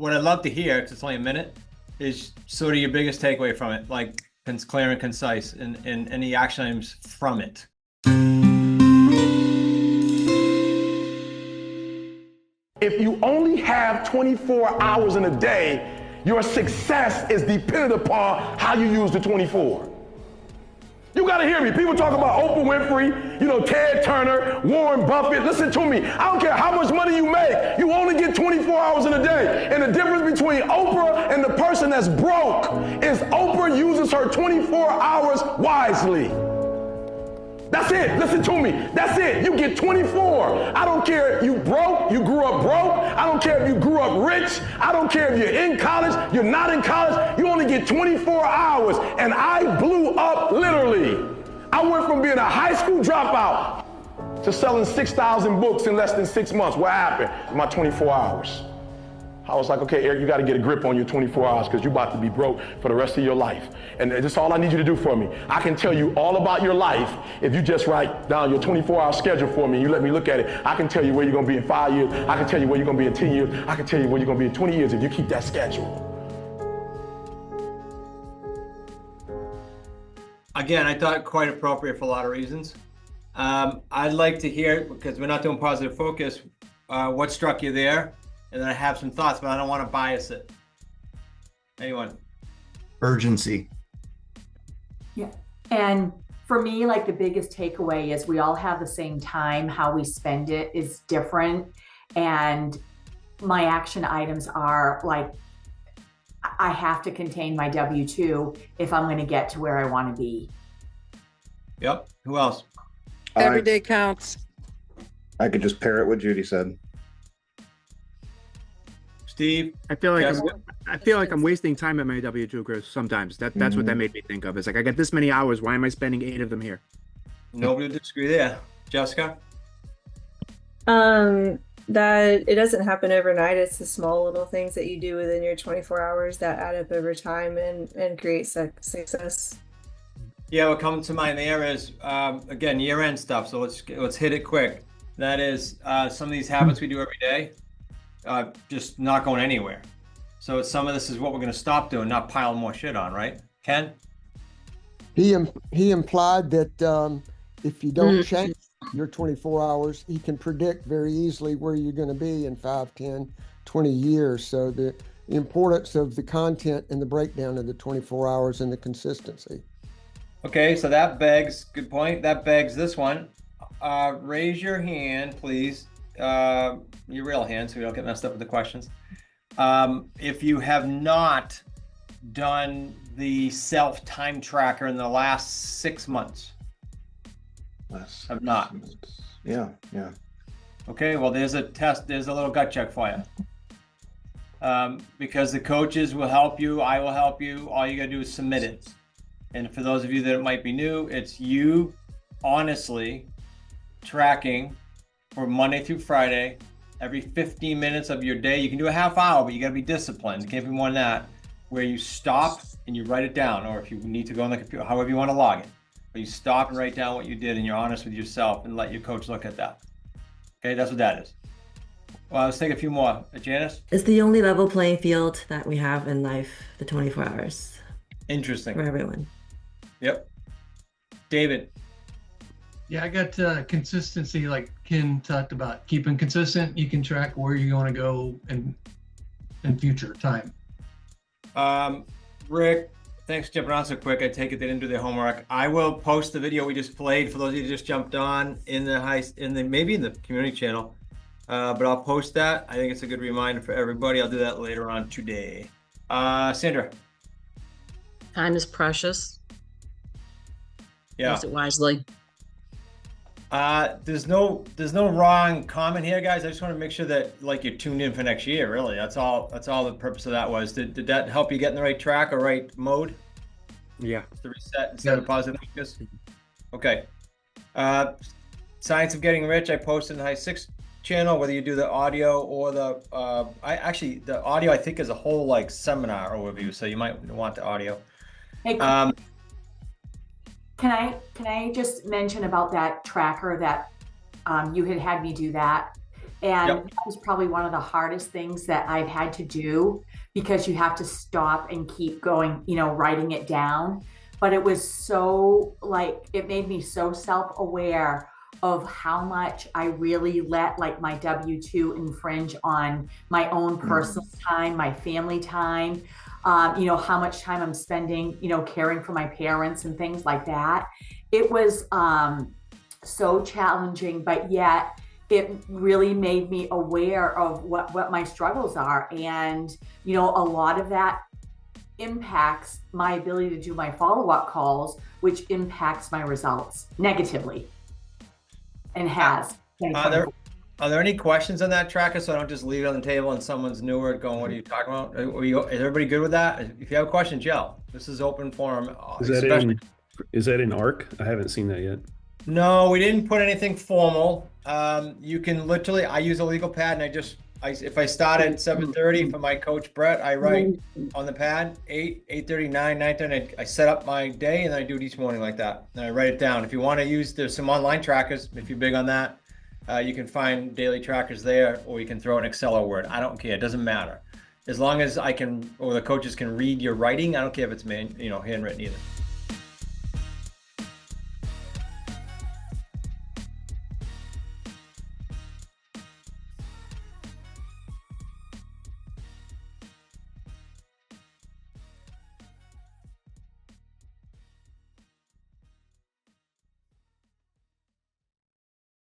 what I'd love to hear, because it's only a minute, is sort of your biggest takeaway from it, like it's clear and concise, and any action items from it. If you only have 24 hours in a day, your success is dependent upon how you use the 24. You gotta hear me. People talk about Oprah Winfrey, Ted Turner, Warren Buffett. Listen to me. I don't care how much money you make. You only get 24 hours in a day. And the difference between Oprah and the person that's broke is Oprah uses her 24 hours wisely. That's it. Listen to me. That's it. You get 24. I don't care if you broke, you grew up broke. I don't care if you grew up rich. I don't care if you're in college, you're not in college. You only get 24 hours. And I blew up literally. I went from being a high school dropout to selling 6,000 books in less than 6 months. What happened? My 24 hours. I was like, okay, Eric, you got to get a grip on your 24 hours because you're about to be broke for the rest of your life. And that's all I need you to do for me. I can tell you all about your life if you just write down your 24-hour schedule for me and you let me look at it. I can tell you where you're going to be in 5 years. I can tell you where you're going to be in 10 years. I can tell you where you're going to be in 20 years if you keep that schedule. Again, I thought quite appropriate for a lot of reasons. I'd like to hear, because we're not doing positive focus, what struck you there? And then I have some thoughts, but I don't want to bias it. Anyone? Urgency. Yeah. And for me, like the biggest takeaway is we all have the same time. How we spend it is different. And my action items are like, I have to contain my W-2 if I'm going to get to where I want to be. Yep. Who else? Every day counts. I could just parrot what Judy said. Steve? I feel like Yes. I feel like I'm wasting time at my W-2 course sometimes. That's what that made me think of. It's like, I got this many hours. Why am I spending 8 of them here? Nobody would disagree there. Jessica? That it doesn't happen overnight. It's the small little things that you do within your 24 hours that add up over time and create success. Yeah, what comes to mind there is, again, year-end stuff. So let's hit it quick. That is, some of these habits we do every day, just not going anywhere. So some of this is what we're going to stop doing, not pile more shit on, right? Ken? He implied that if you don't change your 24 hours, he can predict very easily where you're going to be in 5, 10, 20 years. So the importance of the content and the breakdown of the 24 hours and the consistency. Okay, so that begs, good point. That begs this one. Raise your hand, please. Your real hand, so we don't get messed up with the questions. If you have not done the self-time tracker in the last 6 months. Have not. Yeah. Okay, well, there's a test. There's a little gut check for you. Because the coaches will help you. I will help you. All you got to do is submit it. And for those of you that might be new, it's you honestly tracking for Monday through Friday, every 15 minutes of your day. You can do a half hour, but you got to be disciplined. It can't be more than that, where you stop and you write it down, or if you need to go on the computer, however you want to log it. But you stop and write down what you did and you're honest with yourself and let your coach look at that. Okay, that's what that is. Well, let's take a few more. Janice? It's the only level playing field that we have in life, the 24 hours. Interesting. For everyone. Yep. David? Yeah, I got consistency, like Ken talked about. Keeping consistent, you can track where you're going to go in future time. Rick? Thanks for jumping on so quick. I take it they didn't do their homework. I will post the video we just played for those of you who just jumped on maybe in the community channel. But I'll post that. I think it's a good reminder for everybody. I'll do that later on today. Sandra. Time is precious. Yeah. Use it wisely. There's no wrong comment here, guys. I just want to make sure that like you're tuned in for next year. Really, that's all the purpose of that was. Did that help you get in the right track or right mode? Yeah. The reset instead of positive focus. Okay. Science of Getting Rich. I posted in the High 6 channel. Whether you do the audio or the the audio I think is a whole like seminar overview, so you might want the audio. Hey, Can I just mention about that tracker that you had me do that? And Yep. that was probably one of the hardest things that I've had to do, because you have to stop and keep going, writing it down. But it was so it made me so self-aware of how much I really let my W-2 infringe on my own personal time, my family time, how much time I'm spending, caring for my parents and things like that. It was so challenging, but yet it really made me aware of what my struggles are. And, a lot of that impacts my ability to do my follow-up calls, which impacts my results negatively. And has. Are there any questions on that tracker, so I don't just leave it on the table and someone's newer going, what are you talking about? Is everybody good with that? If you have questions, yell. This is open forum. Is that in ARC? I haven't seen that yet. No, we didn't put anything formal. You can literally, I use a legal pad, and if I start at 7:30 for my coach Brett, I write on the pad 8:30, 9:30. I set up my day, and then I do it each morning like that. And I write it down. If you want to use, there's some online trackers. If you're big on that, you can find daily trackers there, or you can throw an Excel or Word. I don't care. It doesn't matter. As long as I can, or the coaches can read your writing. I don't care if it's handwritten either.